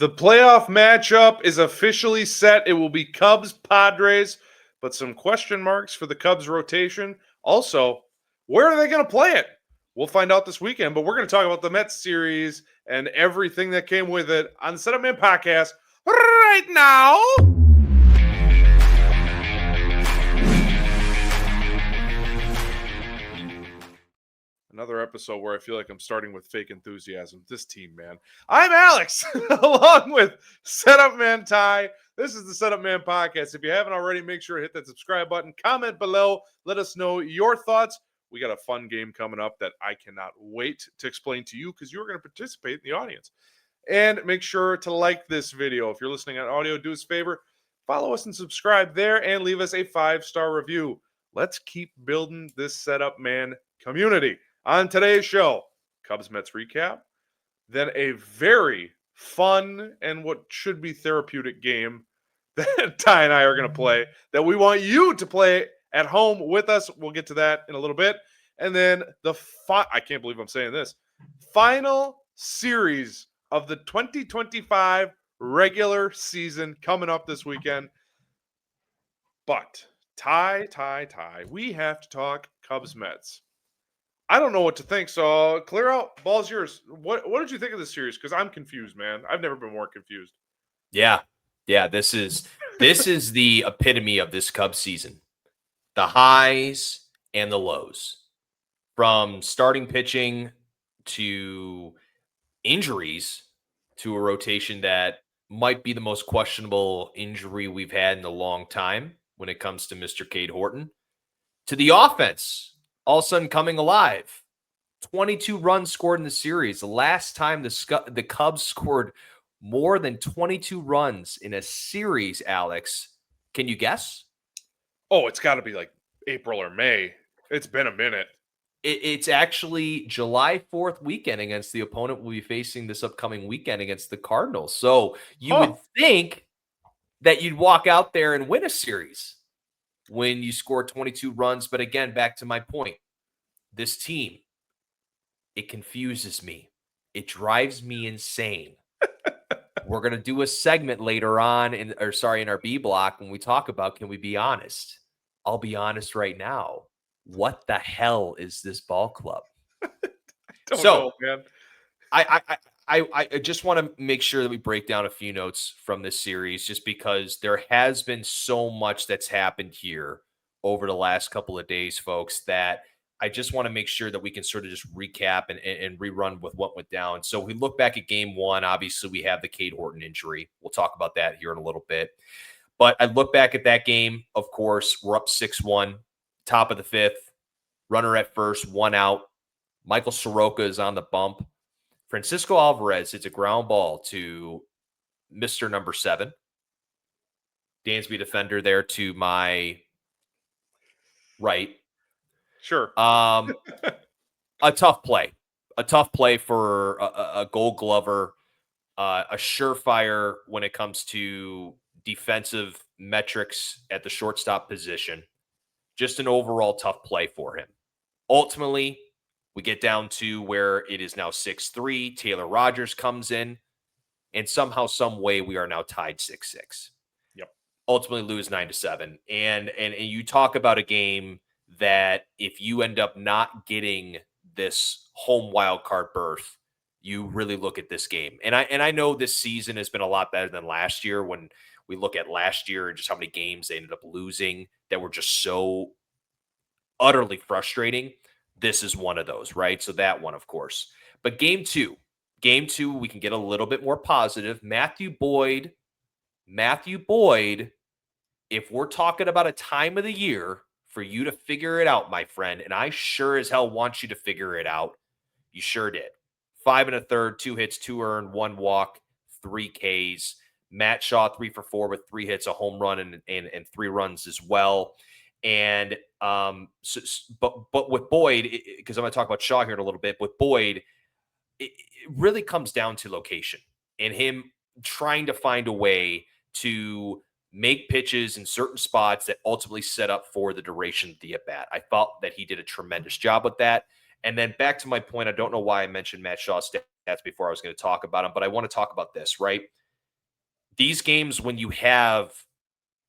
The playoff matchup is officially set. It will be Cubs Padres, but some question marks for the Cubs rotation. Also, where are they going to play it? We'll find out this weekend, but we're going to talk about the Mets series and everything that came with it on the Setup Man podcast right now. Another episode where I feel like I'm starting with fake enthusiasm. This team, man. I'm Alex, along with Setup Man Ty. This is the Setup Man podcast. If you haven't already, make sure to hit that subscribe button. Comment below. Let us know your thoughts. We got a fun game coming up that I cannot wait to explain to you because you're going to participate in the audience. And make sure to like this video. If you're listening on audio, do us a favor. Follow us and subscribe there and leave us a 5-star review. Let's keep building this Setup Man community. On today's show, Cubs Mets recap, then a very fun and what should be therapeutic game that Ty and I are going to play that we want you to play at home with us. We'll get to that in a little bit. And then I can't believe I'm saying this, final series of the 2025 regular season coming up this weekend. But Ty, we have to talk Cubs Mets. I don't know what to think, so clear out. Ball's yours. What did you think of this series? Because I'm confused, man. I've never been more confused. Yeah. This is the epitome of this Cubs season. The highs and the lows, from starting pitching to injuries to a rotation that might be the most questionable injury we've had in a long time when it comes to Mr. Cade Horton, to the offense all of a sudden coming alive. 22 runs scored in the series. The last time the Cubs scored more than 22 runs in a series, Alex, can you guess? Oh, it's got to be like April or May. It's been a minute. It's actually July 4th weekend against the opponent we'll be facing this upcoming weekend against the Cardinals. So you would think that you'd walk out there and win a series when you score 22 runs. But again, back to my point, this team, it confuses me. It drives me insane. We're going to do a segment later on in our B block when we talk about, can we be honest? I'll be honest right now. What the hell is this ball club? Don't know, man. I just want to make sure that we break down a few notes from this series, just because there has been so much that's happened here over the last couple of days, folks, that I just want to make sure that we can sort of just recap and rerun with what went down. So we look back at game one. Obviously, we have the Cade Horton injury. We'll talk about that here in a little bit. But I look back at that game. Of course, we're up 6-1, top of the fifth, runner at first, one out. Michael Soroka is on the bump. Francisco Alvarez hits a ground ball to Mr. Number 7. Dansby defender there to my right. Sure. A tough play. A tough play for a Gold Glover, a surefire when it comes to defensive metrics at the shortstop position. Just an overall tough play for him. Ultimately, we get down to where it is now 6-3. Taylor Rogers comes in, and somehow, some way, we are now tied 6-6. Yep. Ultimately lose 9-7. And you talk about a game that if you end up not getting this home wild card berth, you really look at this game. And I know this season has been a lot better than last year. When we look at last year and just how many games they ended up losing that were just so utterly frustrating, this is one of those, right? So that one, of course. But game two, we can get a little bit more positive. Matthew Boyd, if we're talking about a time of the year for you to figure it out, my friend, and I sure as hell want you to figure it out, you sure did. 5 1/3, 2 hits, 2 earned, 1 walk, 3 Ks. Matt Shaw, 3 for 4 with 3 hits, a home run, and 3 runs as well. And but with Boyd, because I'm going to talk about Shaw here in a little bit, with Boyd, it really comes down to location and him trying to find a way to make pitches in certain spots that ultimately set up for the duration of the at-bat. I thought that he did a tremendous job with that. And then back to my point, I don't know why I mentioned Matt Shaw's stats before I was going to talk about him, but I want to talk about this, right? these games when you have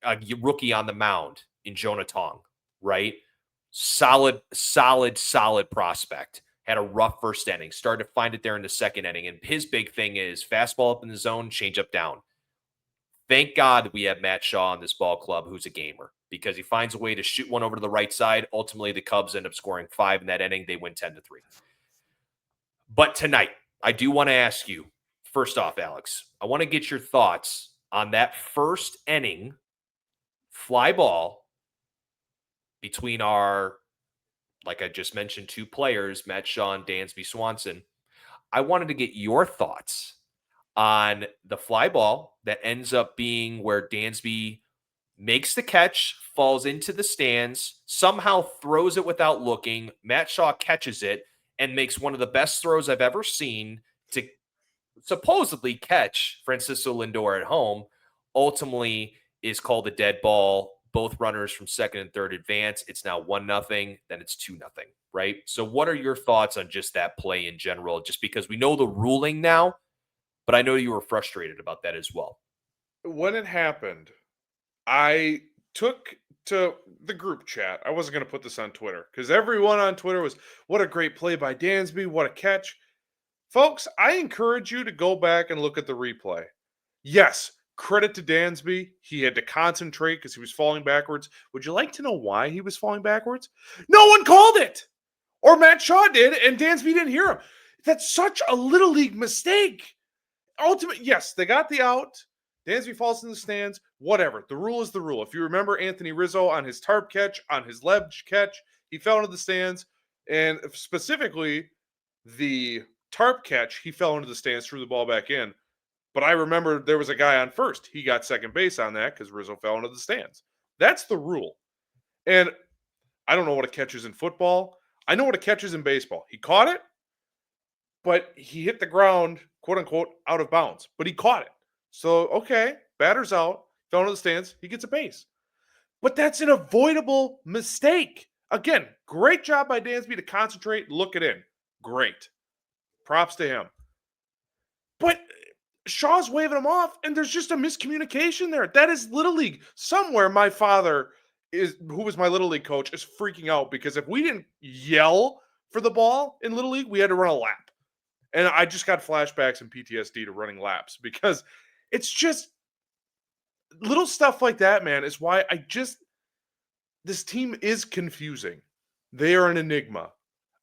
a rookie on the mound in Jonah Tong, right? Solid prospect. Had a rough first inning, started to find it there in the second inning. And his big thing is fastball up in the zone, change up down. Thank God we have Matt Shaw on this ball club who's a gamer because he finds a way to shoot one over to the right side. Ultimately, the Cubs end up scoring 5 in that inning. They win 10-3. But tonight, I do want to ask you, first off, Alex, I want to get your thoughts on that first inning fly ball between our, like I just mentioned, two players, Matt Shaw and Dansby Swanson. I wanted to get your thoughts on the fly ball that ends up being where Dansby makes the catch, falls into the stands, somehow throws it without looking. Matt Shaw catches it and makes one of the best throws I've ever seen to supposedly catch Francisco Lindor at home. Ultimately is called a dead ball. Both runners from second and third advance. It's now 1-0, then it's 2-0, right? So what are your thoughts on just that play in general? Just because we know the ruling now, but I know you were frustrated about that as well. When it happened, I took to the group chat. I wasn't going to put this on Twitter because everyone on Twitter was, what a great play by Dansby. What a catch. Folks, I encourage you to go back and look at the replay. Yes, credit to Dansby. He had to concentrate because he was falling backwards. Would you like to know why he was falling backwards? No one called it. Or Matt Shaw did, and Dansby didn't hear him. That's such a little league mistake. Ultimately, yes, they got the out. Dansby falls in the stands. Whatever. The rule is the rule. If you remember Anthony Rizzo on his tarp catch, on his ledge catch, he fell into the stands. And specifically, the tarp catch, he fell into the stands, threw the ball back in. But I remember there was a guy on first. He got second base on that because Rizzo fell into the stands. That's the rule. And I don't know what a catch is in football. I know what a catch is in baseball. He caught it, but he hit the ground, quote unquote, out of bounds. But he caught it. So, okay, batter's out, fell into the stands, he gets a base. But that's an avoidable mistake. Again, great job by Dansby to concentrate, look it in. Great. Props to him. But Shaw's waving him off, and there's just a miscommunication there. That is Little League. Somewhere my father who was my Little League coach, is freaking out because if we didn't yell for the ball in Little League, we had to run a lap. And I just got flashbacks and PTSD to running laps because it's just little stuff like that, man, is why this team is confusing. They are an enigma.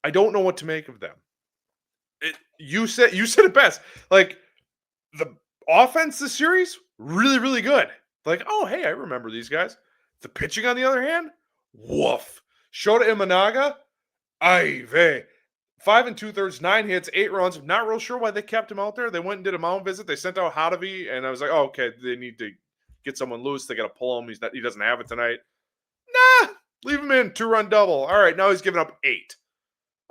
I don't know what to make of them. You said it best. Like the offense this series, really, really good. Like, oh, hey, I remember these guys. The pitching, on the other hand, woof. Shota Imanaga, ay vey. 5 2/3, 9 hits, 8 runs. Not real sure why they kept him out there. They went and did a mound visit. They sent out Hadavi, and I was like, oh, okay, they need to get someone loose. They got to pull him. He doesn't have it tonight. Nah, leave him in. 2-run double. All right, now he's giving up 8.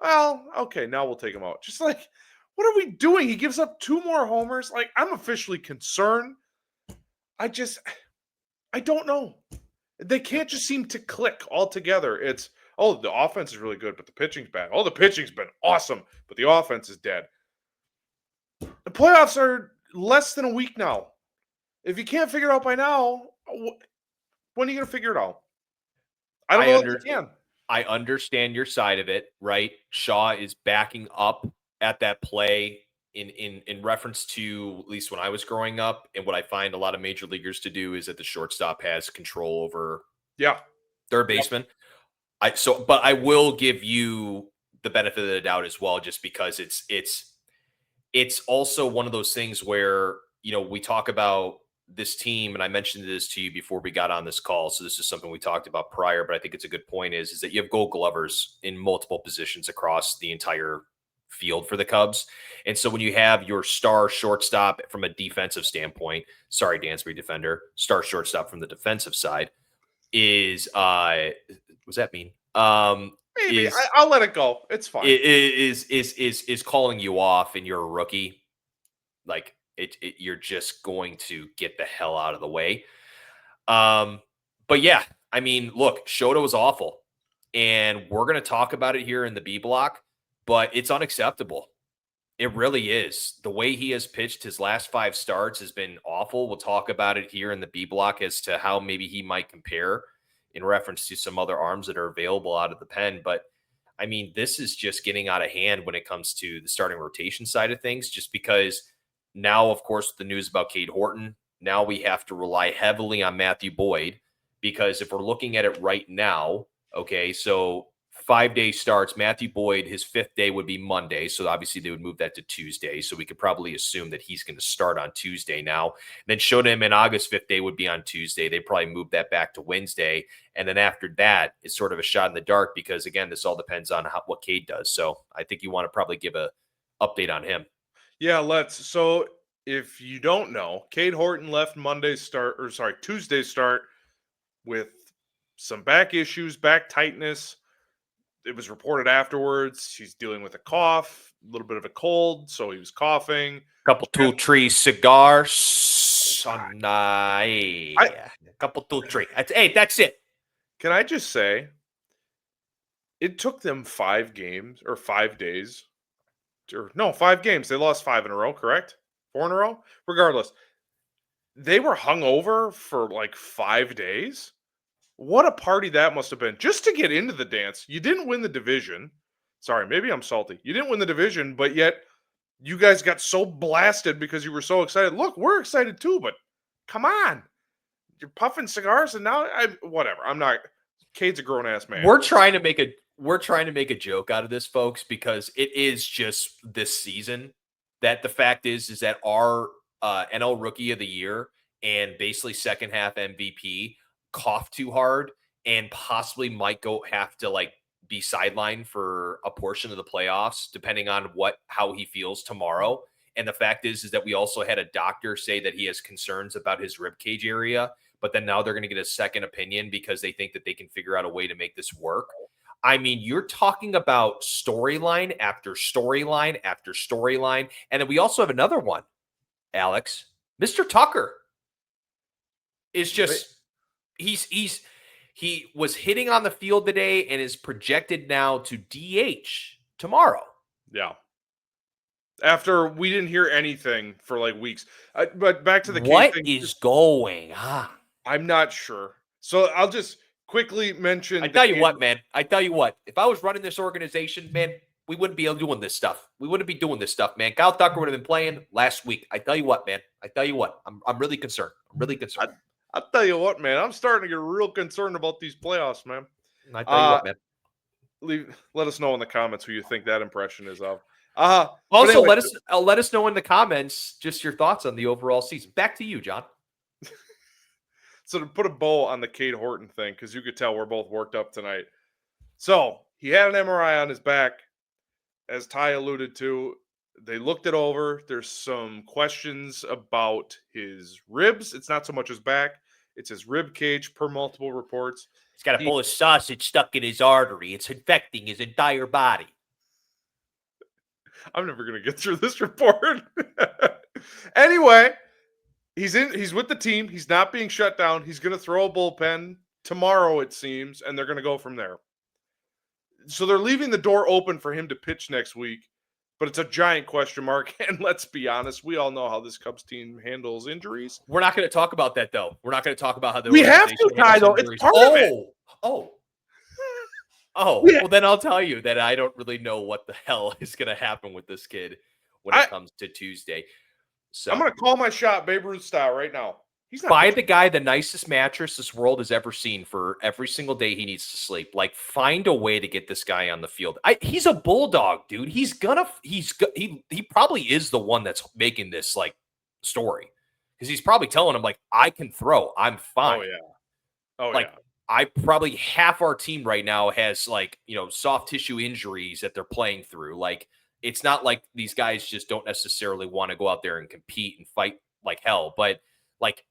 Well, okay, now we'll take him out. Just like, what are we doing? He gives up 2 more homers. Like, I'm officially concerned. I don't know. They can't just seem to click altogether. It's, oh, the offense is really good, but the pitching's bad. Oh, the pitching's been awesome, but the offense is dead. The playoffs are less than a week now. If you can't figure it out by now, when are you going to figure it out? I don't know if you can. I understand your side of it, right? Shaw is backing up at that play in reference to, at least when I was growing up, and what I find a lot of major leaguers to do is that the shortstop has control over third baseman. But I will give you the benefit of the doubt as well, just because it's also one of those things where, we talk about this team, and I mentioned this to you before we got on this call, so this is something we talked about prior, but I think it's a good point, is that you have gold glovers in multiple positions across the entire field for the Cubs. And so when you have your star shortstop from a defensive standpoint, sorry, Dansby defender, star shortstop from the defensive side is, what does that mean? Maybe I'll let it go. It's fine. Is calling you off and you're a rookie. Like, you're just going to get the hell out of the way. But yeah, I mean, look, Shota was awful, and we're going to talk about it here in the B block, but it's unacceptable. It really is. The way he has pitched his last 5 starts has been awful. We'll talk about it here in the B block as to how maybe he might compare in reference to some other arms that are available out of the pen. But I mean, this is just getting out of hand when it comes to the starting rotation side of things, just because now, of course, the news about Cade Horton, now we have to rely heavily on Matthew Boyd, because if we're looking at it right now, okay, so 5-day starts. Matthew Boyd, his 5th day would be Monday. So obviously they would move that to Tuesday. So we could probably assume that he's going to start on Tuesday now. And then Shota Imanaga's 5th day would be on Tuesday. They probably move that back to Wednesday. And then after that, it's sort of a shot in the dark because, again, this all depends on what Cade does. So I think you want to probably give a update on him. Yeah, let's. So if you don't know, Cade Horton left Tuesday's start with some back issues, back tightness. It was reported afterwards he's dealing with a cough, a little bit of a cold, so he was coughing. Couple two tree cigars on a couple two tree. Hey, that's it. Can I just say, it took them 5 games or 5 days, or no, 5 games. They lost 5 in a row, correct? 4 in a row. Regardless, they were hungover for like 5 days. What a party that must have been just to get into the dance. You didn't win the division. Sorry, maybe I'm salty. You didn't win the division, but yet you guys got so blasted because you were so excited. Look, we're excited too, but come on. You're puffing cigars and now whatever. I'm not. Cade's a grown ass man. We're trying to make a joke out of this, folks, because it is just this season that the fact is that our NL Rookie of the Year and basically second half MVP coughed too hard and possibly might have to like be sidelined for a portion of the playoffs, depending on how he feels tomorrow. And the fact is that we also had a doctor say that he has concerns about his rib cage area, but then now they're going to get a second opinion because they think that they can figure out a way to make this work. I mean, you're talking about storyline after storyline after storyline. And then we also have another one, Alex. Mr. Tucker is just he was hitting on the field today and is projected now to DH tomorrow. Yeah. After we didn't hear anything for like weeks. But back to the what thing, is going on? I'm not sure. So I'll just quickly mention. I tell you what, man. I tell you what. If I was running this organization, man, we wouldn't be doing this stuff. We wouldn't be doing this stuff, man. Kyle Tucker would have been playing last week. I tell you what, man. I tell you what. I'm really concerned. I'm really concerned. I'll tell you what, man. I'm starting to get real concerned about these playoffs, man. I tell you what, man. Let us know in the comments who you think that impression is of. Also, anyway, let us know in the comments just your thoughts on the overall season. Back to you, John. So to put a bow on the Cade Horton thing, because you could tell we're both worked up tonight. So he had an MRI on his back, as Ty alluded to. They looked it over. There's some questions about his ribs. It's not so much his back. It's his rib cage per multiple reports. He's got a bowl of sausage stuck in his artery. It's infecting his entire body. I'm never going to get through this report. Anyway, he's with the team. He's not being shut down. He's going to throw a bullpen tomorrow, it seems, and they're going to go from there. So they're leaving the door open for him to pitch next week, but it's a giant question mark. And let's be honest, we all know how this Cubs team handles injuries. We're not going to talk about that, though. We're not going to talk about how we have to, Ty, though. It's part of it. Well, then I'll tell you that I don't really know what the hell is going to happen with this kid when it comes to Tuesday. So I'm going to call my shot Babe Ruth style right now. He's not buy the guy the nicest mattress this world has ever seen for every single day he needs to sleep. Like, find a way to get this guy on the field. He's a bulldog, dude. He probably is the one that's making this like story, because he's probably telling him like, I can throw, I'm fine. I probably half our team right now has like, soft tissue injuries that they're playing through. Like, it's not like these guys just don't necessarily want to go out there and compete and fight like hell, but like,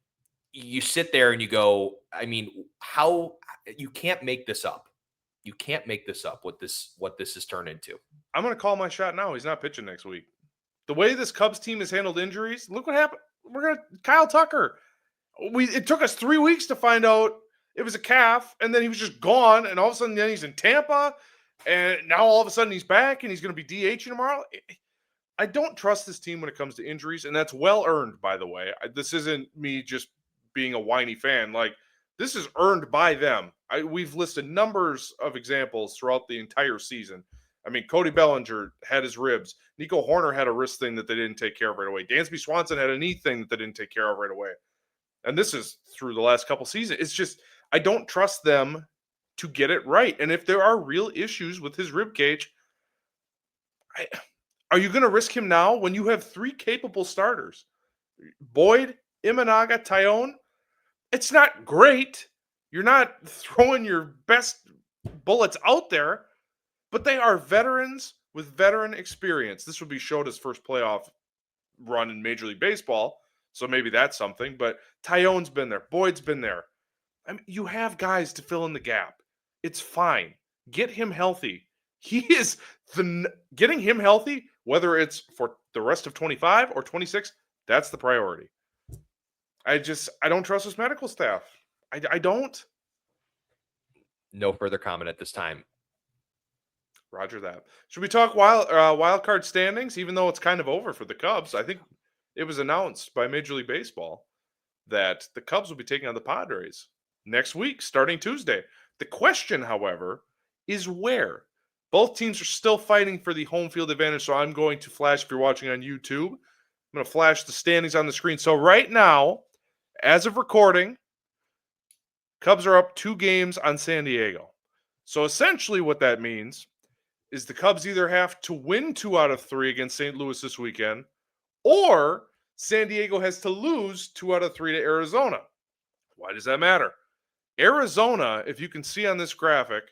you sit there and you go, I mean, how you can't make this up. You can't make this up what this has turned into. I'm going to call my shot now. He's not pitching next week. The way this Cubs team has handled injuries, look what happened. Kyle Tucker. It took us 3 weeks to find out it was a calf, and then he was just gone, and all of a sudden then he's in Tampa, and now all of a sudden he's back and he's going to be DHing tomorrow. I don't trust this team when it comes to injuries, and that's well earned, by the way. This isn't me just being a whiny fan. Like, this is earned by them. We've listed numbers of examples throughout the entire season. I mean, Cody Bellinger had his ribs. Nico Horner had a wrist thing that they didn't take care of right away. Dansby Swanson had a knee thing that they didn't take care of right away. And this is through the last couple seasons. It's just, I don't trust them to get it right. And if there are real issues with his rib cage, are you going to risk him now when you have 3 capable starters? Boyd, Imanaga, Tyone. It's not great. You're not throwing your best bullets out there, but they are veterans with veteran experience. This would be Shota's first playoff run in Major League Baseball, so maybe that's something. But Tyone's been there. Boyd's been there. I mean, you have guys to fill in the gap. It's fine. Get him healthy. He is getting him healthy, whether it's for the rest of 25 or 26, that's the priority. I don't trust this medical staff. I don't. No further comment at this time. Roger that. Should we talk wild card standings, even though it's kind of over for the Cubs? I think it was announced by Major League Baseball that the Cubs will be taking on the Padres next week, starting Tuesday. The question, however, is where. Both teams are still fighting for the home field advantage, so I'm going to flash, if you're watching on YouTube, I'm going to flash the standings on the screen. So right now, as of recording, Cubs are up 2 games on San Diego. So essentially what that means is the Cubs either have to win 2 out of 3 against St. Louis this weekend, or San Diego has to lose 2 out of 3 to Arizona. Why does that matter? Arizona, if you can see on this graphic,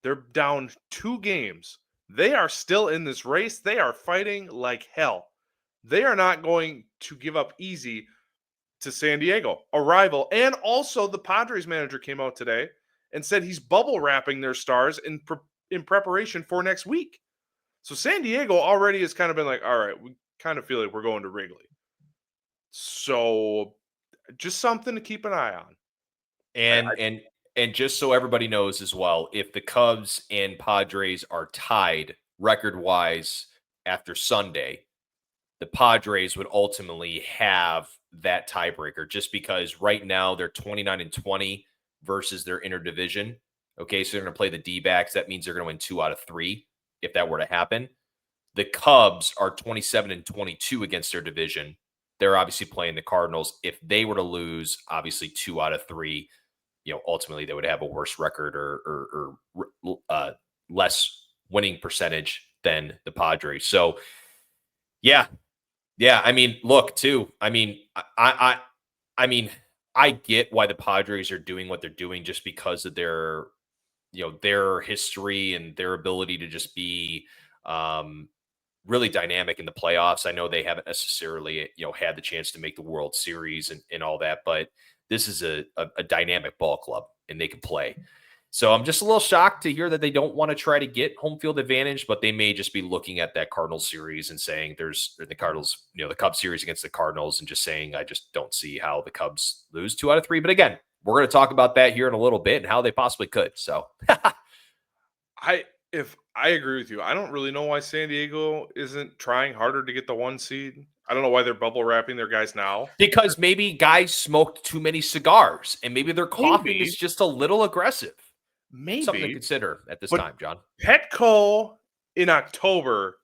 they're down 2 games. They are still in this race. They are fighting like hell. They are not going to give up easy to San Diego, a rival. And also the Padres manager came out today and said he's bubble wrapping their stars in preparation for next week. So San Diego already has kind of been like, all right, we kind of feel like we're going to Wrigley. So just something to keep an eye on. And just so everybody knows as well, if the Cubs and Padres are tied record-wise after Sunday, the Padres would ultimately have that tiebreaker just because right now they're 29-20 versus their interdivision. Okay, so they're going to play the D-backs. That means they're going to win 2 out of 3 if that were to happen. The Cubs are 27-22 against their division. They're obviously playing the Cardinals. If they were to lose, obviously 2 out of 3, ultimately they would have a worse record or less winning percentage than the Padres. So, yeah. I mean, look, too. I mean, I get why the Padres are doing what they're doing just because of their history and their ability to just be really dynamic in the playoffs. I know they haven't necessarily, had the chance to make the World Series and all that, but this is a dynamic ball club and they can play. So I'm just a little shocked to hear that they don't want to try to get home field advantage, but they may just be looking at that Cardinals series and saying there's the Cardinals, the Cubs series against the Cardinals and just saying, I just don't see how the Cubs lose 2 out of 3. But again, we're going to talk about that here in a little bit and how they possibly could. So if I agree with you, I don't really know why San Diego isn't trying harder to get the 1 seed. I don't know why they're bubble wrapping their guys now. Because maybe guys smoked too many cigars and maybe their coughing is just a little aggressive. Maybe. Something to consider at this time, John. Petco in October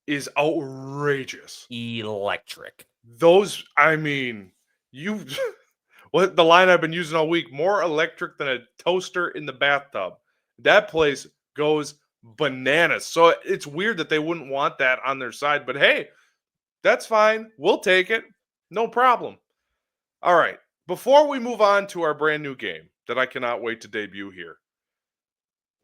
is outrageous. Electric. Those, I mean, what the line I've been using all week, more electric than a toaster in the bathtub. That place goes bananas. So it's weird that they wouldn't want that on their side, but hey, that's fine. We'll take it. No problem. All right. Before we move on to our brand new game that I cannot wait to debut here,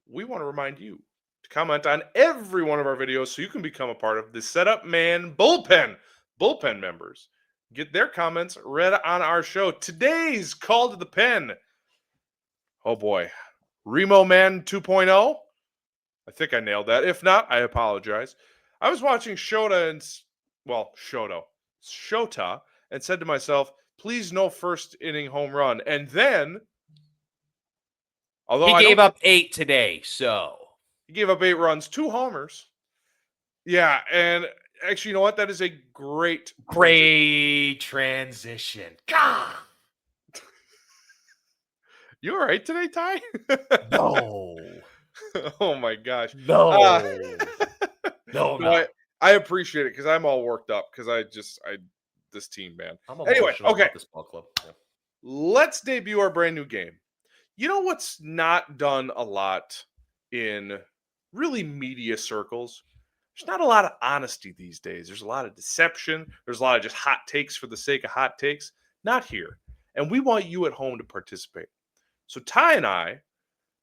we want to remind you to comment on every one of our videos so you can become a part of the Setup Man Bullpen. Bullpen members get their comments read on our show. Today's call to the pen. Oh boy. Remo Man 2.0. I think I nailed that. If not, I apologize. I was watching Shota and said to myself, please no first inning home run. And then, although he gave up 8 today, so he gave up 8 runs, 2 homers. Yeah, and Actually, you know what? That is a great transition. God. You all right today, Ty? No. Oh my gosh. Uh, No. No, I'm no, I, not. I appreciate it because I'm all worked up because this team, man. I'm Anyway, emotional okay, about this ball club. Yeah. let's debut our brand new game. You know what's not done a lot in really media circles? There's not a lot of honesty these days. There's a lot of deception. There's a lot of just hot takes for the sake of hot takes. Not here. And we want you at home to participate. So Ty and I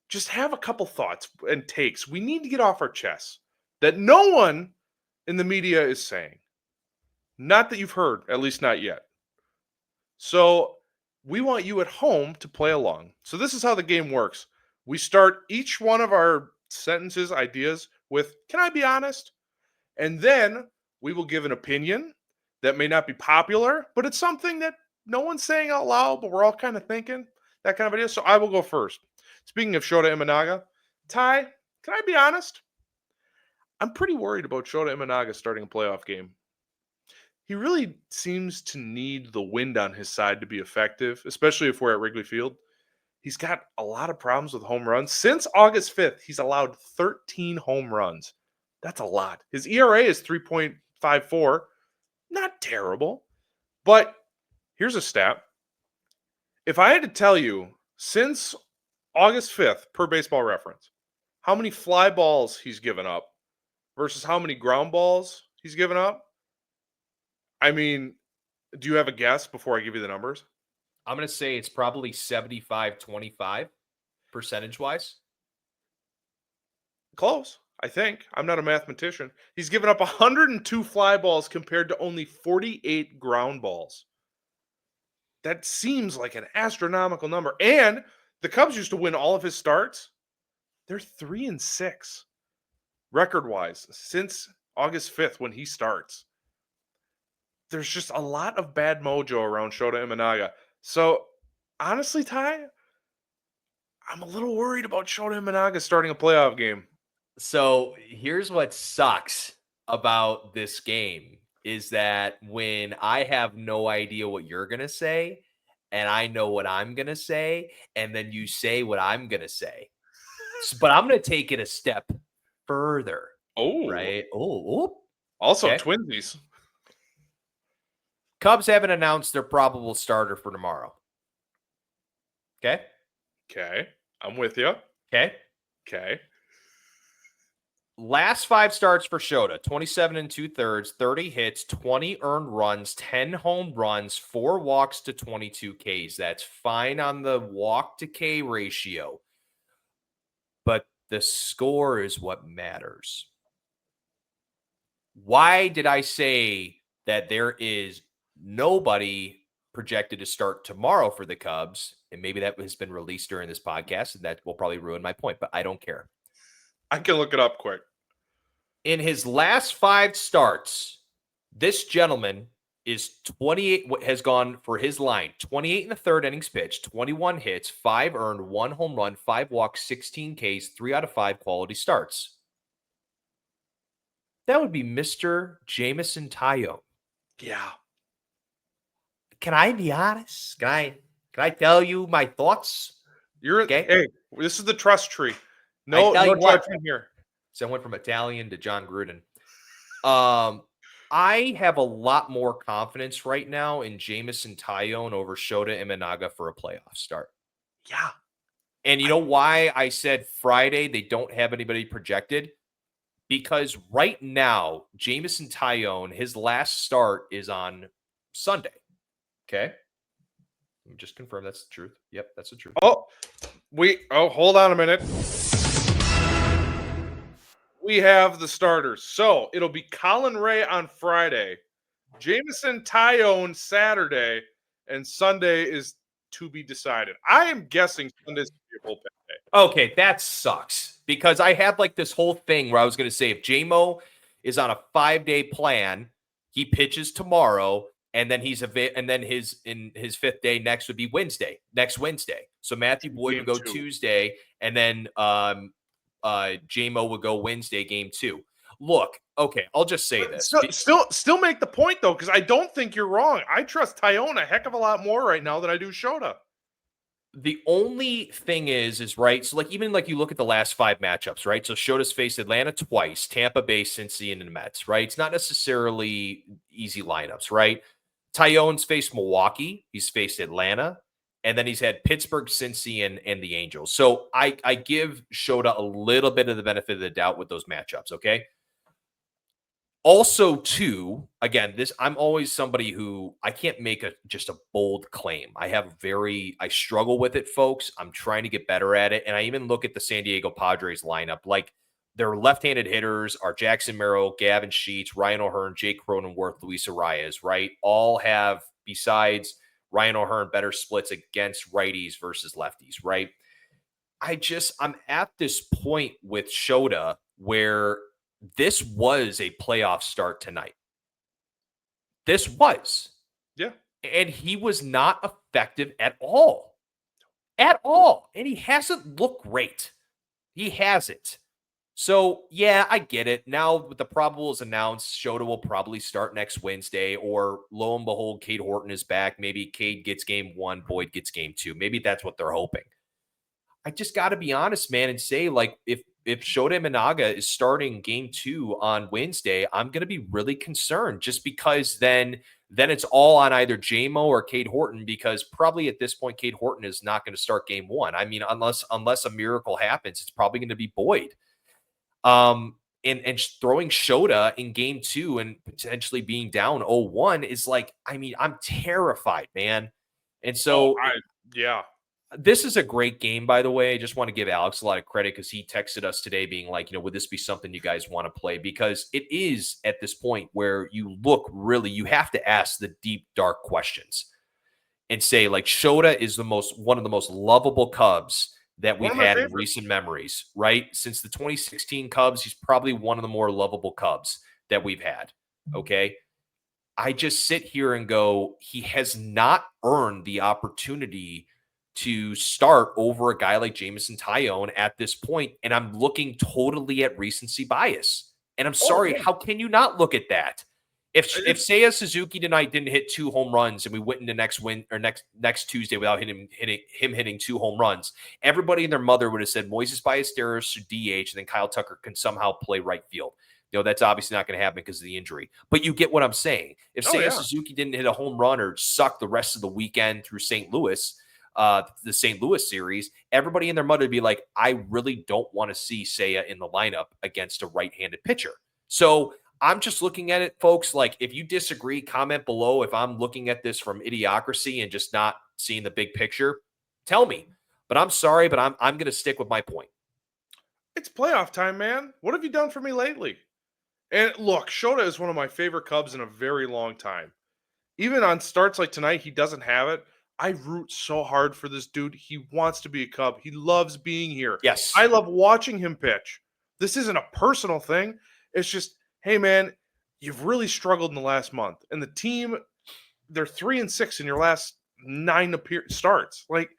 just have a couple thoughts and takes we need to get off our chests that no one in the media is saying. Not that you've heard, at least not yet. So we want you at home to play along. So this is how the game works. We start each one of our sentences, ideas with, "Can I be honest?" And then we will give an opinion that may not be popular, but it's something that no one's saying out loud, but we're all kind of thinking, that kind of idea. So I will go first. Speaking of Shota Imanaga, Ty, can I be honest? I'm pretty worried about Shota Imanaga starting a playoff game. He really seems to need the wind on his side to be effective, especially if we're at Wrigley Field. He's got a lot of problems with home runs. Since August 5th, he's allowed 13 home runs. That's a lot. His ERA is 3.54. Not terrible. But here's a stat. If I had to tell you, since August 5th, per baseball reference, how many fly balls he's given up versus how many ground balls he's given up, I mean, do you have a guess before I give you the numbers? I'm going to say it's probably 75-25 percentage wise. Close, I think. I'm not a mathematician. He's given up 102 fly balls compared to only 48 ground balls. That seems like an astronomical number. And the Cubs used to win all of his starts. They're 3-6 record wise since August 5th when he starts. There's just a lot of bad mojo around Shota Imanaga. So honestly, Ty, I'm a little worried about Shota Imanaga starting a playoff game. So here's what sucks about this game is that when I have no idea what you're going to say and I know what I'm going to say, and then you say what I'm going to say. But I'm going to take it a step further. Oh, right? Oh, also okay. twinsies. Cubs haven't announced their probable starter for tomorrow. Okay. Okay, I'm with you. Okay. Okay. Last 5 starts for Shota, 27 2/3, 30 hits, 20 earned runs, 10 home runs, 4 walks to 22 Ks. That's fine on the walk to K ratio. But the score is what matters. Why did I say that there is nobody projected to start tomorrow for the Cubs? And maybe that has been released during this podcast, and that will probably ruin my point, but I don't care. I can look it up quick. In his last 5 starts, this gentleman is 28, has gone for his line 28 in the 3rd innings pitched, 21 hits, 5 earned, 1 home run, 5 walks, 16 Ks, 3 out of 5 quality starts. That would be Mr. Jameson Taillon. Yeah. Can I be honest? Can I tell you my thoughts? You're Okay. Hey, this is the trust tree. No tell you what. judgment here. So I went from Italian to John Gruden. I have a lot more confidence right now in Jameson Taillon over Shota Imanaga for a playoff start. Yeah. And you know why I said Friday they don't have anybody projected? Because right now, Jameson Taillon, his last start is on Sunday. Okay. Let me just confirm that's the truth. Yep, that's the truth. Hold on a minute. We have the starters. So it'll be Colin Ray on Friday, Jameson Taillon Saturday, and Sunday is to be decided. I am guessing Sunday's going to be a bullpen day. Okay, that sucks because I had like this whole thing where I was going to say if JMO is on a 5-day plan, he pitches tomorrow, and then his 5th day next would be next Wednesday. So Matthew Boyd would go 2. Tuesday, and then JMO would go Wednesday, game 2. Look, okay, I'll just say But this. still make the point though, because I don't think you're wrong. I trust Tyone a heck of a lot more right now than I do Shota. The only thing is right. So, like, even like you look at the last 5 matchups, right? So, Shota's faced Atlanta twice, Tampa Bay, Cincy, and the Mets, right? It's not necessarily easy lineups, right? Tyone's faced Milwaukee, he's faced Atlanta, and then he's had Pittsburgh, Cincy, and the Angels. So, I give Shota a little bit of the benefit of the doubt with those matchups, okay? Also, too, again, this I'm always somebody who I can't make just a bold claim. I struggle with it, folks. I'm trying to get better at it. And I even look at the San Diego Padres lineup. Like, their left-handed hitters are Jackson Merrill, Gavin Sheets, Ryan O'Hearn, Jake Cronenworth, Luis Arias, right? All have, besides Ryan O'Hearn, better splits against righties versus lefties, right? I'm at this point with Shota where this was a playoff start tonight. This was. Yeah. And he was not effective at all. At all. And he hasn't looked great. He hasn't. So, yeah, I get it. Now, with the probables announced, Shota will probably start next Wednesday, or lo and behold, Cade Horton is back. Maybe Cade gets game 1, Boyd gets game 2. Maybe that's what they're hoping. I just got to be honest, man, and say, like, if Shota Imanaga is starting game 2 on Wednesday, I'm going to be really concerned, just because then it's all on either JMO or Cade Horton, because probably at this point, Cade Horton is not going to start game 1. I mean, unless a miracle happens, it's probably going to be Boyd. And throwing Shota in game 2 and potentially being down 0-1 is like, I mean, I'm terrified, man. And so Yeah. this is a great game, by the way. I just want to give Alex a lot of credit, because he texted us today being like, would this be something you guys want to play? Because it is at this point where you have to ask the deep, dark questions and say, like, Shota is one of the most lovable Cubs that we've had in recent memories, right? Since the 2016 Cubs, he's probably one of the more lovable Cubs that we've had. Okay. I just sit here and go, he has not earned the opportunity to start over a guy like Jameson Taillon at this point. And I'm looking totally at recency bias. And I'm sorry, how can you not look at that? If Seiya Suzuki tonight didn't hit 2 home runs and we went into next Tuesday without him hitting 2 home runs, everybody and their mother would have said Moises Ballesteros should DH, and then Kyle Tucker can somehow play right field. That's obviously not going to happen because of the injury. But you get what I'm saying. If Seiya Suzuki didn't hit a home run or suck the rest of the weekend through St. Louis, the St. Louis series, everybody and their mother would be like, I really don't want to see Seiya in the lineup against a right-handed pitcher. So I'm just looking at it, folks. Like, if you disagree, comment below. If I'm looking at this from idiocracy and just not seeing the big picture, tell me. But I'm sorry, but I'm going to stick with my point. It's playoff time, man. What have you done for me lately? And look, Shota is one of my favorite Cubs in a very long time. Even on starts like tonight, he doesn't have it. I root so hard for this dude. He wants to be a Cub. He loves being here. Yes. I love watching him pitch. This isn't a personal thing. It's just, hey, man, you've really struggled in the last month. And the team, they're 3-6 in your last 9 starts. Like,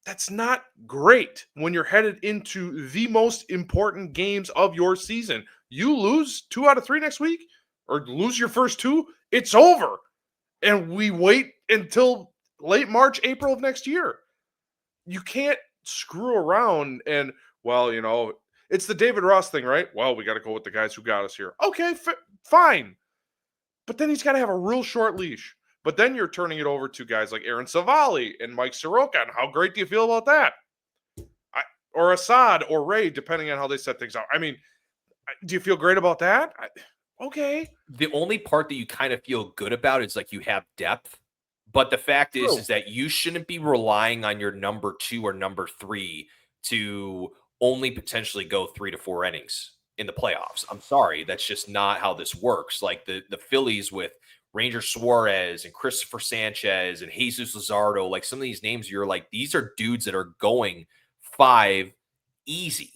that's not great when you're headed into the most important games of your season. You lose 2 out of 3 next week, or lose your first 2, it's over. And we wait until late March, April of next year. You can't screw around and, well, it's the David Ross thing, right? Well, we got to go with the guys who got us here. Okay, fine. But then he's got to have a real short leash. But then you're turning it over to guys like Aaron Savali and Mike Soroka. And how great do you feel about that? Or Assad or Ray, depending on how they set things out. I mean, do you feel great about that? Okay. The only part that you kind of feel good about is like you have depth. But the fact is that you shouldn't be relying on your number 2 or number 3 to only potentially go 3 to 4 innings in the playoffs. I'm sorry. That's just not how this works. Like the Phillies with Ranger Suarez and Christopher Sanchez and Jesus Luzardo, like some of these names, you're like, these are dudes that are going 5 easy.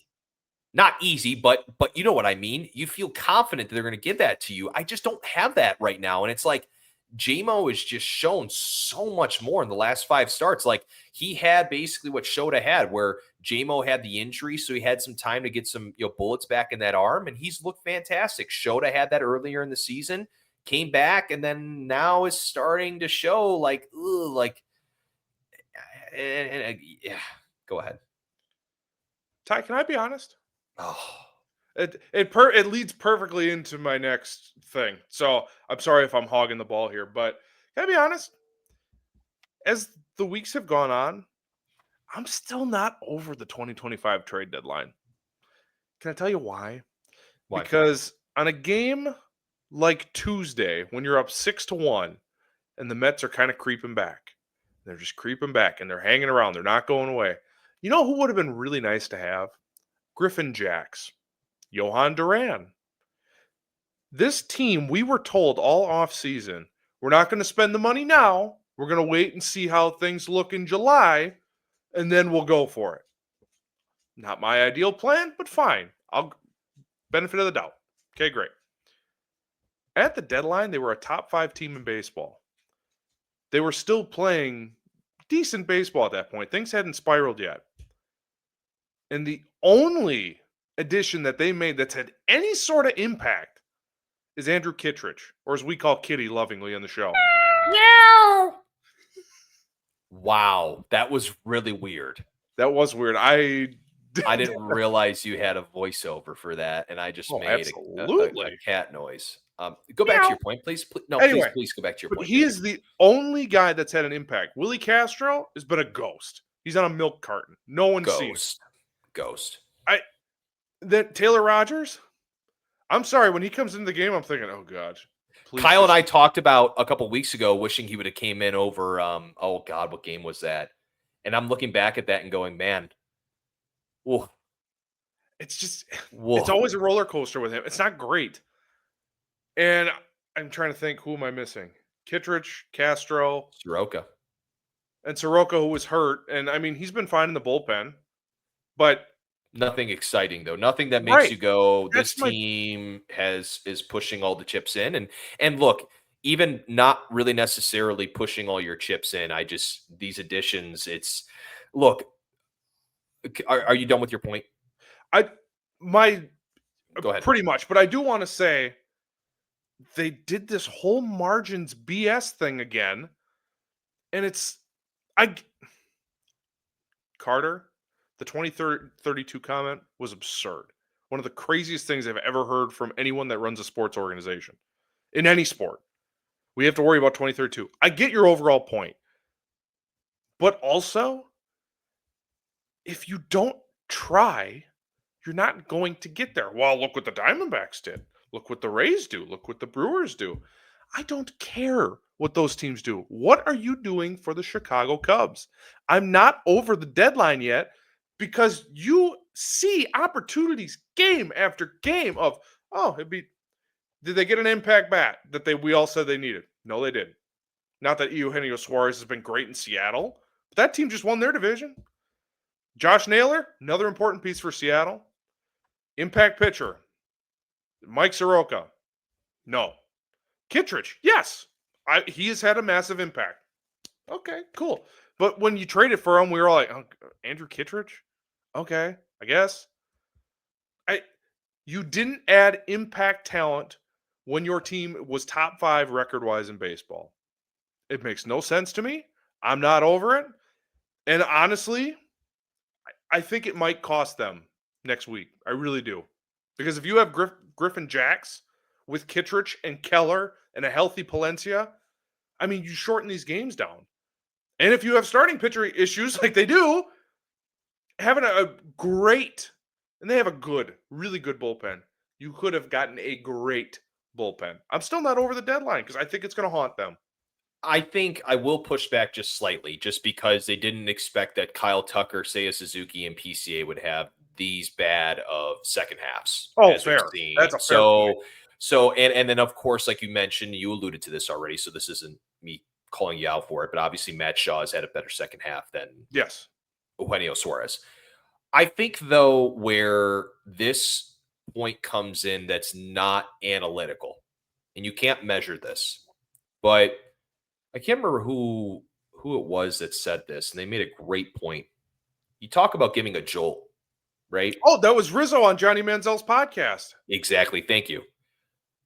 Not easy, but you know what I mean? You feel confident that they're going to give that to you. I just don't have that right now. And it's like, JMO has just shown so much more in the last 5 starts. Like, he had basically what Shota had, where JMO had the injury, so he had some time to get some bullets back in that arm, and he's looked fantastic. Shota had that earlier in the season, came back, and then now is starting to show like, yeah. Go ahead. Ty, can I be honest? Oh, It leads perfectly into my next thing. So I'm sorry if I'm hogging the ball here, but can I be honest? As the weeks have gone on, I'm still not over the 2025 trade deadline. Can I tell you why? why? Because on a game like Tuesday, when you're up 6-1 and the Mets are kind of creeping back, they're just creeping back and they're hanging around, they're not going away. You know who would have been really nice to have? Griffin Jacks, Johan Duran. This team, we were told all offseason, we're not going to spend the money now. We're going to wait and see how things look in July, and then we'll go for it. Not my ideal plan, but fine. I'll benefit of the doubt. Okay, great. At the deadline, they were a top 5 team in baseball. They were still playing decent baseball at that point. Things hadn't spiraled yet. And the only addition that they made that's had any sort of impact is Andrew Kittredge, or as we call Kitty lovingly on the show. Wow, that was really weird. That was weird. I didn't realize you had a voiceover for that, and I just made a absolutely. cat noise. Go back to your point, please. No, Anyway, please go back to your but point. he is the only guy that's had an impact. Willie Castro has been a ghost. He's on a milk carton. No one's seen him. Ghost. Then Taylor Rogers, I'm sorry, when he comes into the game, I'm thinking, oh God. Kyle and I talked about a couple weeks ago, wishing he would have came in over. Oh God, what game was that? And I'm looking back at that and going, man, whoa. It's just, whoa. It's always a roller coaster with him. It's not great. And I'm trying to think, who am I missing? Kittredge, Castro, Soroka. And Soroka, who was hurt. And I mean, he's been fine in the bullpen, but nothing exciting though. Nothing that makes you go, this team is pushing all the chips in. And look, even not really necessarily pushing all your chips in. These additions, look, are you done with your point? Go ahead. Pretty much, but I do want to say they did this whole margins BS thing again. And Carter, the 2032 comment was absurd. One of the craziest things I've ever heard from anyone that runs a sports organization in any sport. We have to worry about 2032. I get your overall point. But also, if you don't try, you're not going to get there. Well, look what the Diamondbacks did. Look what the Rays do. Look what the Brewers do. I don't care what those teams do. What are you doing for the Chicago Cubs? I'm not over the deadline yet because you see opportunities game after game of, did they get an impact bat that we all said they needed? No, they didn't. Not that Eugenio Suarez has been great in Seattle, but that team just won their division. Josh Naylor, another important piece for Seattle. Impact pitcher. Mike Soroka. No. Kittredge, yes. He has had a massive impact. Okay, cool. But when you traded for him, we were all like, oh, Andrew Kittredge? Okay, I guess. You didn't add impact talent when your team was top 5 record-wise in baseball. It makes no sense to me. I'm not over it. And honestly, I think it might cost them next week. I really do. Because if you have Griffin Jacks with Kittredge and Keller and a healthy Palencia, I mean, you shorten these games down. And if you have starting pitcher issues like they do, having a great, and they have a really good bullpen, you could have gotten a great bullpen. I'm still not over the deadline because I think it's going to haunt them. I think I will push back just slightly, just because they didn't expect that Kyle Tucker, Seiya Suzuki, and PCA would have these bad of second halves. Oh, fair. That's a fair point. So, and then of course, like you mentioned, you alluded to this already, so this isn't me calling you out for it, but obviously Matt Shaw has had a better second half than Eugenio Suarez. I think though, where this point comes in that's not analytical, and you can't measure this, But I can't remember who it was that said this, and they made a great point. You talk about giving a jolt, right? Oh, that was Rizzo on Johnny Manziel's podcast. Exactly. Thank you.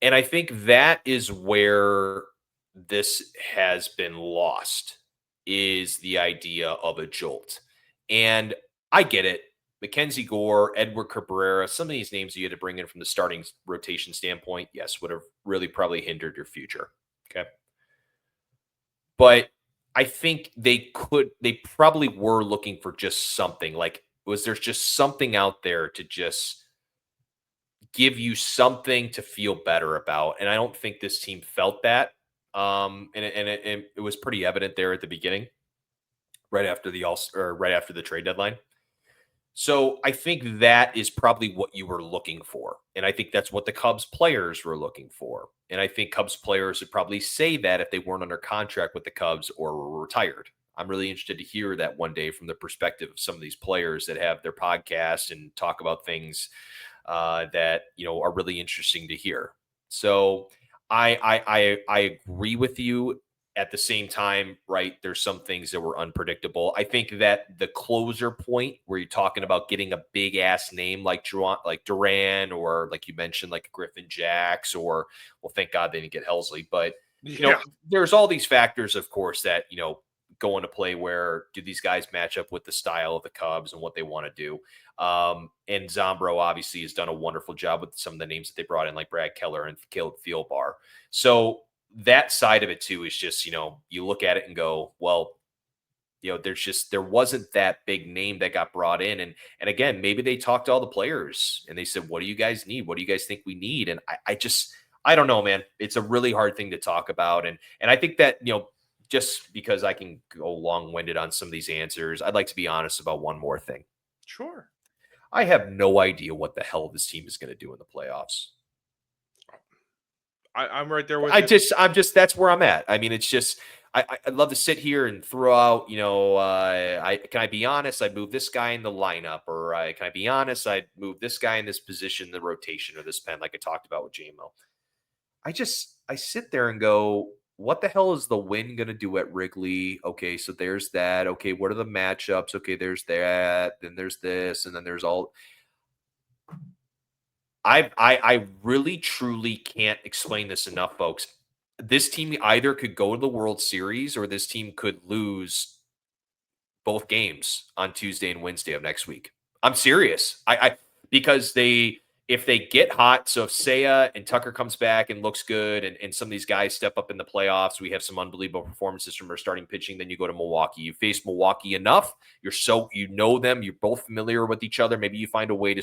And I think that is where this has been lost, is the idea of a jolt. And I get it. Mackenzie Gore, Edward Cabrera, some of these names you had to bring in from the starting rotation standpoint, yes, would have really probably hindered your future. Okay. But I think they probably were looking for just something. Like, was there just something out there to just give you something to feel better about? And I don't think this team felt that. And it was pretty evident there at the beginning, right after the all or right after the trade deadline. So I think that is probably what you were looking for. And I think that's what the Cubs players were looking for. And I think Cubs players would probably say that if they weren't under contract with the Cubs or were retired. I'm really interested to hear that one day from the perspective of some of these players that have their podcast and talk about things that are really interesting to hear. So I agree with you. At the same time, right, there's some things that were unpredictable. I think that the closer point where you're talking about getting a big ass name like Duran, or like you mentioned, like Griffin Jacks, or, well, thank God they didn't get Helsley. But, Yeah. there's all these factors, of course, that, go into play. Where do these guys match up with the style of the Cubs and what they want to do? And Zombro obviously has done a wonderful job with some of the names that they brought in, like Brad Keller and Caleb Fieldbar. So that side of it too is just, you look at it and go, well, there wasn't that big name that got brought in. And again, maybe they talked to all the players and they said, what do you guys need? What do you guys think we need? And I don't know, man. It's a really hard thing to talk about. And I think that, just because I can go long-winded on some of these answers, I'd like to be honest about one more thing. Sure. I have no idea what the hell this team is going to do in the playoffs. I'm right there with you. I'm just, that's where I'm at. I mean, it's just, I'd love to sit here and throw out, can I be honest? I'd move this guy in the lineup, or can I be honest? I'd move this guy in this position, the rotation, or this pen, like I talked about with JMO. I sit there and go, what the hell is the win going to do at Wrigley? Okay, so there's that. Okay, what are the matchups? Okay, there's that. Then there's this, and then there's all. I really truly can't explain this enough, folks. This team either could go to the World Series, or this team could lose both games on Tuesday and Wednesday of next week. I'm serious. Because if they get hot, so if Seiya and Tucker comes back and looks good, and some of these guys step up in the playoffs, we have some unbelievable performances from our starting pitching, then you go to Milwaukee. You face Milwaukee enough, you know them, you're both familiar with each other. Maybe you find a way to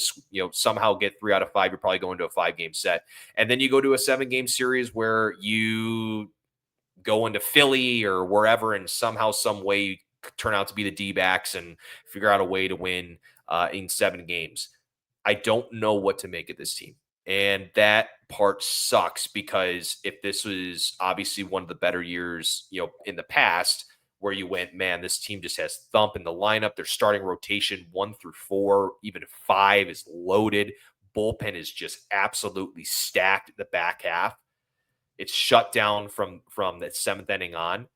somehow get 3 out of 5. You're probably going to a 5-game set, and then you go to a 7-game series where you go into Philly or wherever, and somehow, some way, turn out to be the D-backs and figure out a way to win in 7 games. I don't know what to make of this team. And that part sucks, because if this was obviously one of the better years, in the past, where you went, man, this team just has thump in the lineup. Their starting rotation 1 through 4, even 5 is loaded. Bullpen is just absolutely stacked at the back half. It's shut down from that 7th inning on.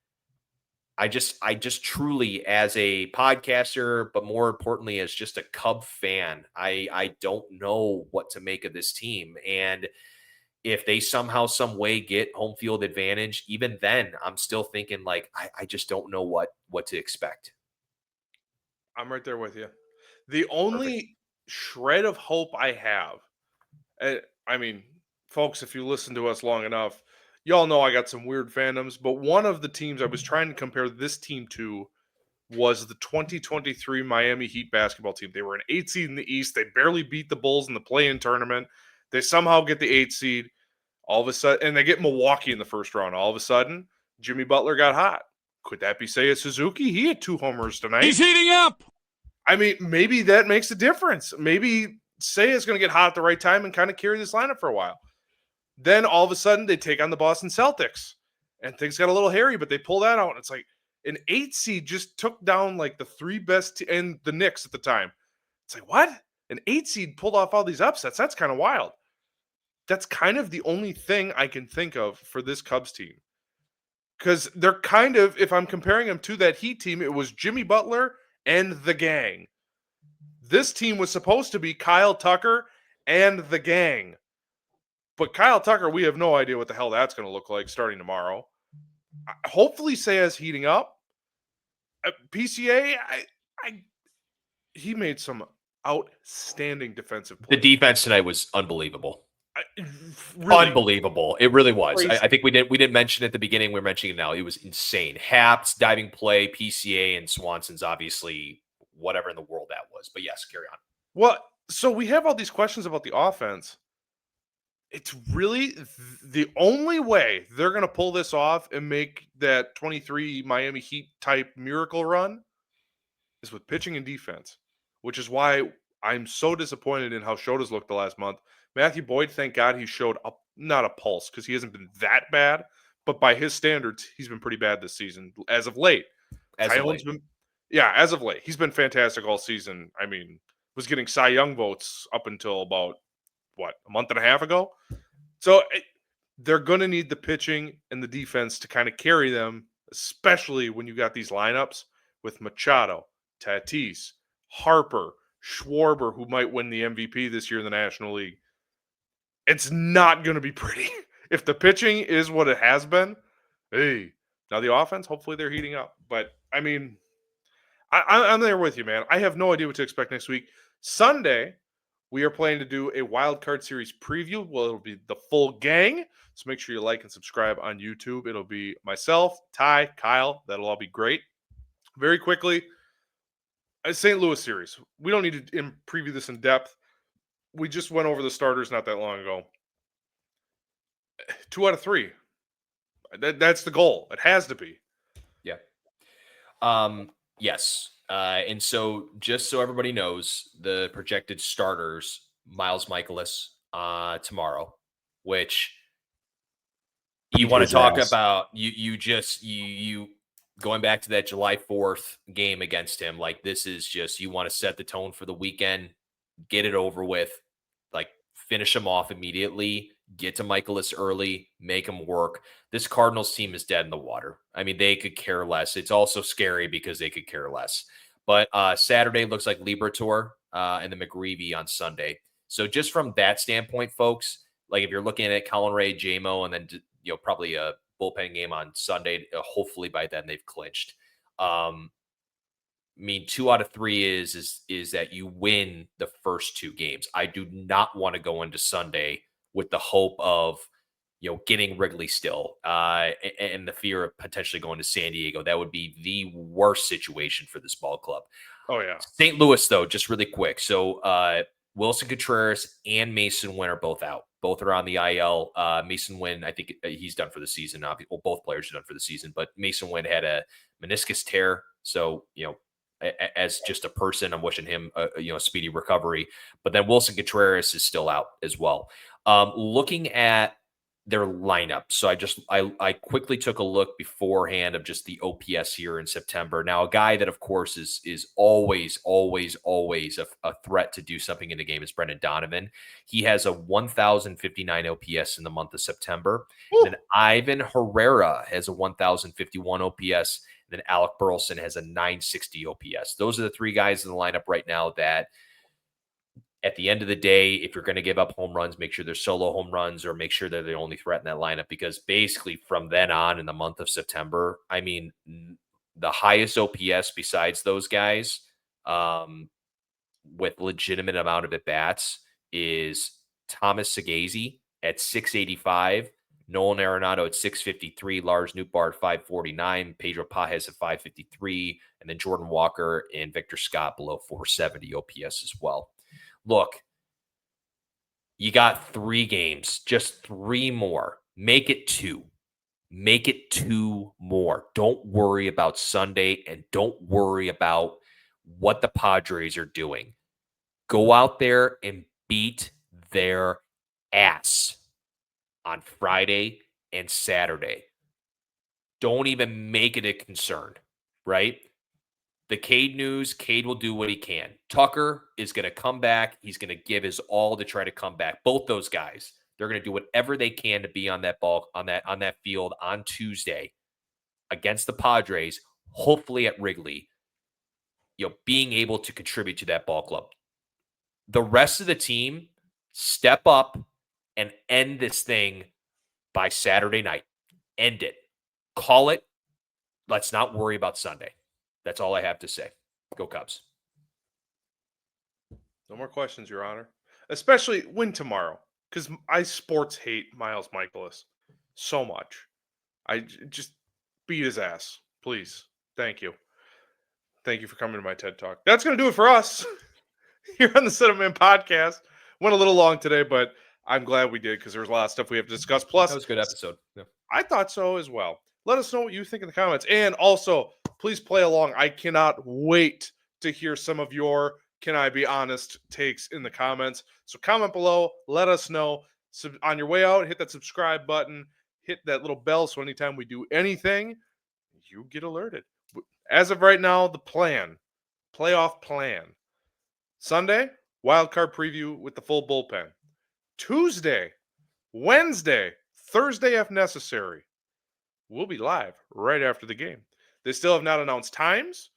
I just truly, as a podcaster, but more importantly, as just a Cub fan, I don't know what to make of this team. And if they somehow, some way get home field advantage, even then, I'm still thinking, like, I just don't know what to expect. I'm right there with you. The Perfect. only shred of hope I have, I mean, folks, if you listen to us long enough, y'all know I got some weird fandoms, but one of the teams I was trying to compare this team to was the 2023 Miami Heat basketball team. They were an 8 seed in the East. They barely beat the Bulls in the play-in tournament. They somehow get the 8 seed. All of a sudden, and they get Milwaukee in the first round. All of a sudden, Jimmy Butler got hot. Could that be Seiya Suzuki? He had 2 homers tonight. He's heating up. I mean, maybe that makes a difference. Maybe Seiya is going to get hot at the right time and kind of carry this lineup for a while. Then all of a sudden, they take on the Boston Celtics, and things got a little hairy, but they pull that out. And it's like an 8 seed just took down like the 3 best and the Knicks at the time. It's like, what? An 8 seed pulled off all these upsets. That's kind of wild. That's kind of the only thing I can think of for this Cubs team. Because they're kind of, if I'm comparing them to that Heat team, it was Jimmy Butler and the gang. This team was supposed to be Kyle Tucker and the gang. But Kyle Tucker, we have no idea what the hell that's going to look like starting tomorrow. Hopefully, Sayas heating up. PCA, he made some outstanding defensive The plays. defense tonight was unbelievable. Really Unbelievable. It really was. crazy. I think we didn't mention it at the beginning. We're mentioning it now. It was insane. Haps, diving play, PCA, and Swanson's obviously whatever in the world that was. But yes, carry on. Well, so we have all these questions about the offense. It's really the only way they're going to pull this off and make that 23 Miami Heat type miracle run is with pitching and defense, which is why I'm so disappointed in how Shota's looked the last month. Matthew Boyd, thank God he showed up, not a pulse because he hasn't been that bad, but by his standards, he's been pretty bad this season as of late. Kyone's been, yeah, as of late, he's been fantastic all season. I mean, was getting Cy Young votes up until about a month and a half ago. So they're going to need the pitching and the defense to kind of carry them, especially when you got these lineups with Machado, Tatis, Harper, Schwarber, who might win the MVP this year in the National League. It's not going to be pretty. If the pitching is what it has been, hey, now the offense, hopefully they're heating up. But, I mean, I'm there with you, man. I have no idea what to expect next week. Sunday, we are planning to do a wild card series preview. Well, it'll be the full gang. So make sure you like and subscribe on YouTube. It'll be myself, Ty, Kyle. That'll all be great. Very quickly, St. Louis series. We don't need to preview this in depth. We just went over the starters not that long ago. 2 out of 3. That's the goal. It has to be. Yeah. Yes. And so just so everybody knows, the projected starters, Miles Michaelis tomorrow, which you want to talk about, you going back to that July 4th game against him. Like, this is just, you want to set the tone for the weekend, get it over with, like, finish him off immediately, get to Michaelis early, make him work. This Cardinals team is dead in the water. I mean, they could care less. It's also scary because they could care less. But Saturday looks like Liberatore and the McGreevy on Sunday. So just from that standpoint, folks, like if you're looking at Colin Ray, JMO, and then probably a bullpen game on Sunday, hopefully by then they've clinched. I mean, 2 out of 3 is that you win the first 2 games. I do not want to go into Sunday with the hope of getting Wrigley still and the fear of potentially going to San Diego. That would be the worst situation for this ball club. Oh, yeah. St. Louis, though, just really quick. So Wilson Contreras and Mason Wynn are both out. Both are on the IL. Mason Wynn, I think he's done for the season. Well, both players are done for the season, but Mason Wynn had a meniscus tear. So, as just a person, I'm wishing him a speedy recovery. But then Wilson Contreras is still out as well. Looking at their lineup. So I quickly took a look beforehand of just the OPS here in September. Now, a guy that of course is always a threat to do something in the game is Brendan Donovan. He has a 1,059 OPS in the month of September. And then Ivan Herrera has a 1,051 OPS. And then Alec Burleson has a 960 OPS. Those are the 3 guys in the lineup right now that, at the end of the day, if you're going to give up home runs, make sure they're solo home runs or make sure they're the only threat in that lineup, because basically from then on in the month of September, I mean, the highest OPS besides those guys with legitimate amount of at-bats is Thomas Sagazy at 685, Nolan Arenado at 653, Lars Nootbaar at 549, Pedro Pajes at 553, and then Jordan Walker and Victor Scott below 470 OPS as well. Look, you got 3 games, just 3 more. Make it 2. Make it 2 more. Don't worry about Sunday and don't worry about what the Padres are doing. Go out there and beat their ass on Friday and Saturday. Don't even make it a concern, right? The Cade news, Cade will do what he can. Tucker is going to come back. He's going to give his all to try to come back. Both those guys, they're going to do whatever they can to be on that ball, on that field on Tuesday against the Padres, hopefully at Wrigley, being able to contribute to that ball club. The rest of the team step up and end this thing by Saturday night. End it. Call it. Let's not worry about Sunday. That's all I have to say. Go Cubs. No more questions, Your Honor. Especially win tomorrow, because I sports hate Miles Michaelis so much. Just beat his ass, please. Thank you. Thank you for coming to my TED Talk. That's going to do it for us here on the Setup Man podcast. Went a little long today, but I'm glad we did because there was a lot of stuff we have to discuss. Plus, that was a good episode. Yeah. I thought so as well. Let us know what you think in the comments. And also, please play along. I cannot wait to hear some of your Can I Be Honest takes in the comments. So comment below. Let us know. On your way out, hit that subscribe button. Hit that little bell so anytime we do anything, you get alerted. As of right now, the playoff plan. Sunday, wild card preview with the full bullpen. Tuesday, Wednesday, Thursday if necessary. We'll be live right after the game. They still have not announced times.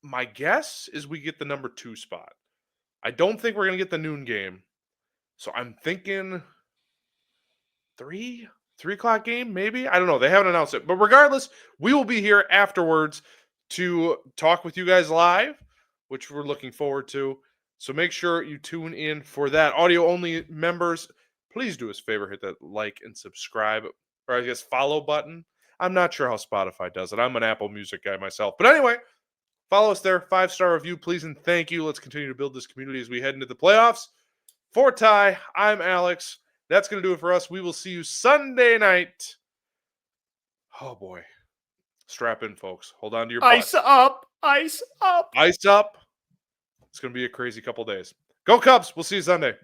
My guess is we get the number 2 spot. I don't think we're going to get the noon game. So I'm thinking 3 o'clock game, maybe? I don't know. They haven't announced it. But regardless, we will be here afterwards to talk with you guys live, which we're looking forward to. So make sure you tune in for that. Audio-only members, please do us a favor. Hit that like and subscribe, or I guess follow button. I'm not sure how Spotify does it. I'm an Apple Music guy myself. But anyway, follow us there. 5-star review, please, and thank you. Let's continue to build this community as we head into the playoffs. For Ty, I'm Alex. That's going to do it for us. We will see you Sunday night. Oh, boy. Strap in, folks. Hold on to your Ice butts. up. Ice up. Ice up. It's going to be a crazy couple days. Go Cubs. We'll see you Sunday.